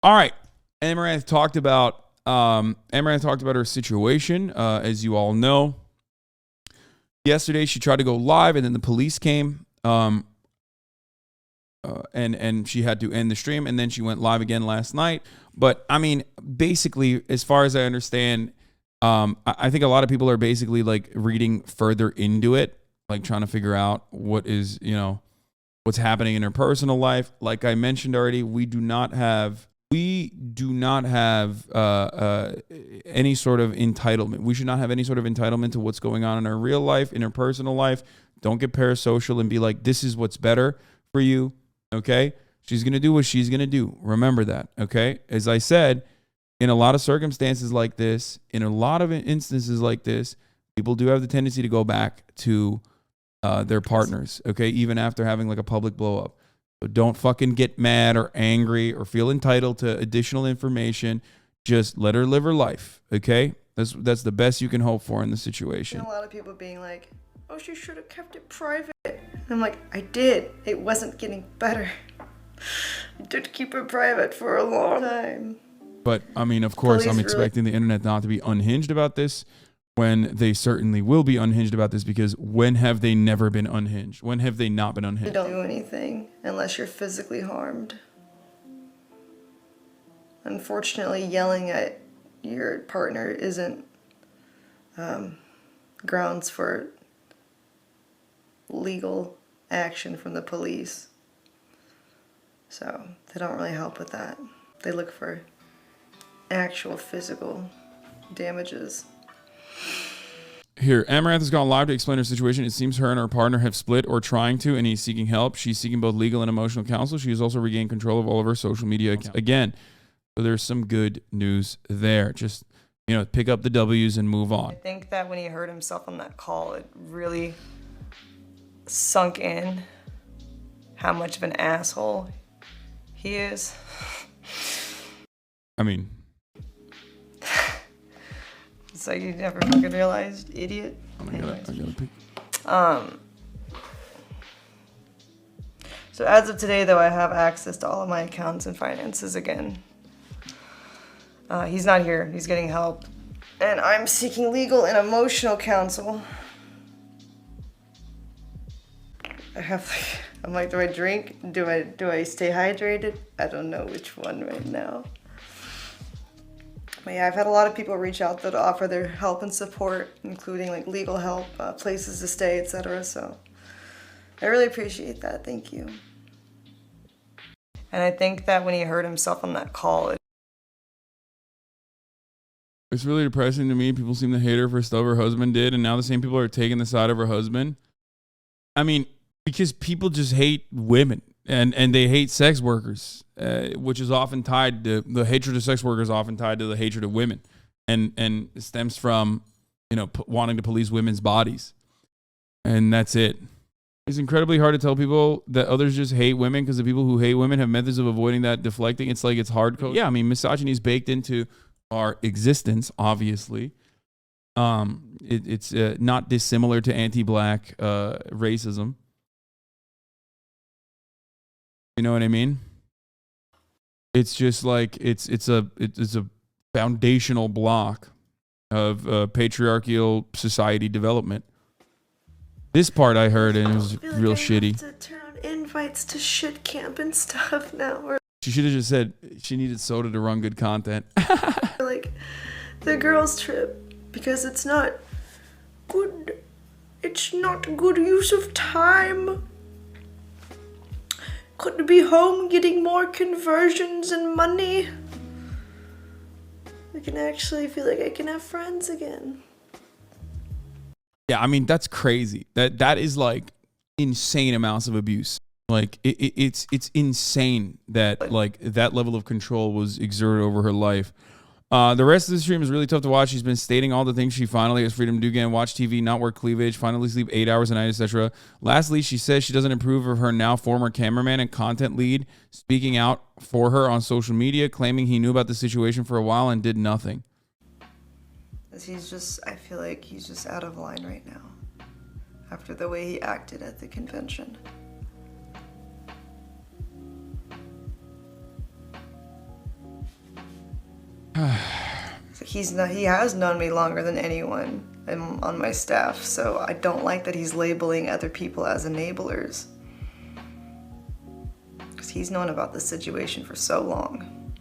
All right. Amaranth talked about her situation. As you all know, yesterday she tried to go live, and then the police came. And she had to end the stream, and then she went live again last night. But I mean, basically, as far as I understand, I think a lot of people are basically like reading further into it, like trying to figure out what's happening in her personal life. Like I mentioned already, we do not have any sort of entitlement. We should not have any sort of entitlement to what's going on in her real life, in her personal life. Don't get parasocial and be like, this is what's better for you. Okay? She's going to do what she's going to do. Remember that. Okay? As I said, in a lot of circumstances like this, in a lot of instances like this, people do have the tendency to go back to their partners. Okay? Even after having like a public blow up. So don't fucking get mad or angry or feel entitled to additional information. Just let her live her life. Okay? That's the best you can hope for in the situation. And a lot of people being like, oh, she should have kept it private. And I'm like, I did. It wasn't getting better. I did keep it private for a long time. But, I mean, of course, I'm expecting the internet not to be unhinged about this, when they certainly will be unhinged about this, because when have they never been unhinged? When have they not been unhinged? You don't do anything unless you're physically harmed. Unfortunately, yelling at your partner isn't grounds for legal action from the police. So they don't really help with that. They look for actual physical damages. Here, Amaranth has gone live to explain her situation. It seems her and her partner have split or trying to, and he's seeking help. She's seeking both legal and emotional counsel. She has also regained control of all of her social media accounts. Again, so there's some good news there. Just, pick up the W's and move on. I think that when he heard himself on that call, it really sunk in how much of an asshole he is. I mean, it's like you never fucking realized, idiot. I gotta pick. So as of today, though, I have access to all of my accounts and finances again. He's not here. He's getting help. And I'm seeking legal and emotional counsel. I'm like, do I drink? Do I stay hydrated? I don't know which one right now. But yeah, I've had a lot of people reach out that offer their help and support, including like legal help, places to stay, etc. So I really appreciate that. Thank you. And I think that when he heard himself on that call, It's really depressing to me. People seem to hate her for stuff her husband did, and now the same people are taking the side of her husband. I mean, because people just hate women, and they hate sex workers, which is often tied to the hatred of sex workers, often tied to the hatred of women, and it stems from wanting to police women's bodies, and that's it. It's incredibly hard to tell people that others just hate women, because the people who hate women have methods of avoiding that, deflecting. It's like it's hard code. Yeah, I mean, misogyny is baked into our existence, obviously. It's not dissimilar to anti-black racism. You know what I mean? It's just like it's a foundational block of patriarchal society development. This part I heard, and it was real shitty. I have to turn on invites to shit camp and stuff now. She should have just said she needed soda to run good content. Like the girls' trip, because it's not good. It's not good use of time. Could be home getting more conversions and money. I can actually feel like I can have friends again. Yeah, I mean, that's crazy. That is like insane amounts of abuse. Like it's insane that like that level of control was exerted over her life. The rest of the stream is really tough to watch. She's been stating all the things she finally has freedom to do again: watch TV, not wear cleavage, finally sleep 8 hours a night, etc. Lastly, she says she doesn't approve of her now former cameraman and content lead speaking out for her on social media, claiming he knew about the situation for a while and did nothing. I feel like he's just out of line right now after the way he acted at the convention. He has known me longer than anyone on my staff, so I don't like that he's labeling other people as enablers. Because he's known about this situation for so long.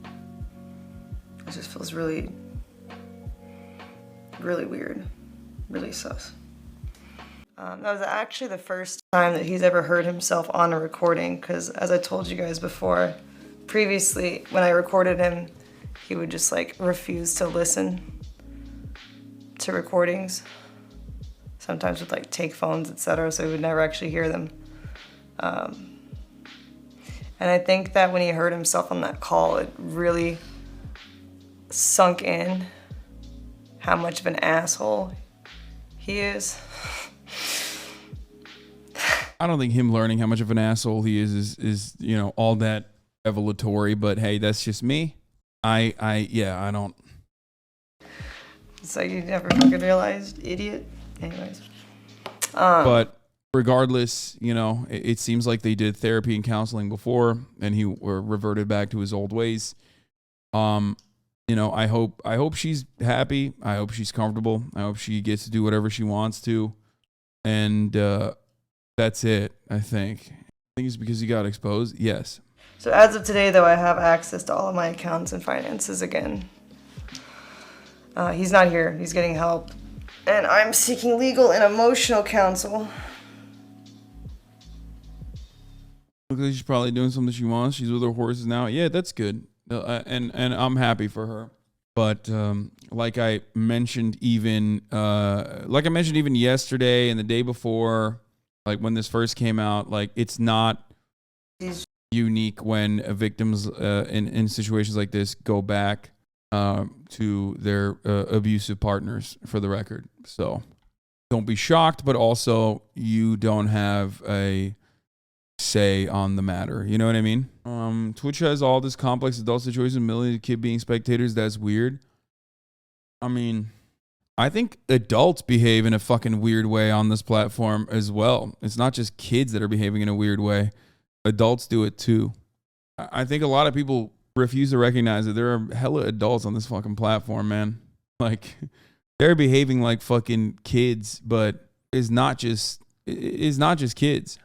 It just feels really, really weird. Really sus. That was actually the first time that he's ever heard himself on a recording, because as I told you guys before, previously when I recorded him, he would just like refuse to listen to recordings. Sometimes with like take phones, etc., so he would never actually hear them. And I think that when he heard himself on that call, it really sunk in how much of an asshole he is. I don't think him learning how much of an asshole he is you know, all that revelatory, but hey, that's just me. I don't. So you never fucking realized, idiot. Anyways. But regardless, you know, it seems like they did therapy and counseling before, and he reverted back to his old ways. You know, I hope she's happy. I hope she's comfortable. I hope she gets to do whatever she wants to, and that's it. I think it's because he got exposed. Yes. So as of today, though, I have access to all of my accounts and finances again. He's not here. He's getting help. And I'm seeking legal and emotional counsel. Looks like she's probably doing something she wants. She's with her horses now. Yeah, that's good. And I'm happy for her. But like I mentioned even yesterday and the day before, like when this first came out, like it's not unique when victims in situations like this go back to their abusive partners, for the record. So don't be shocked, but also you don't have a say on the matter. You know what I mean? Twitch has all this complex adult situation, millions of kids being spectators. That's weird. I mean, I think adults behave in a fucking weird way on this platform as well. It's not just kids that are behaving in a weird way. Adults do it too. I think a lot of people refuse to recognize that there are hella adults on this fucking platform, man. Like, they're behaving like fucking kids, but it's not just kids.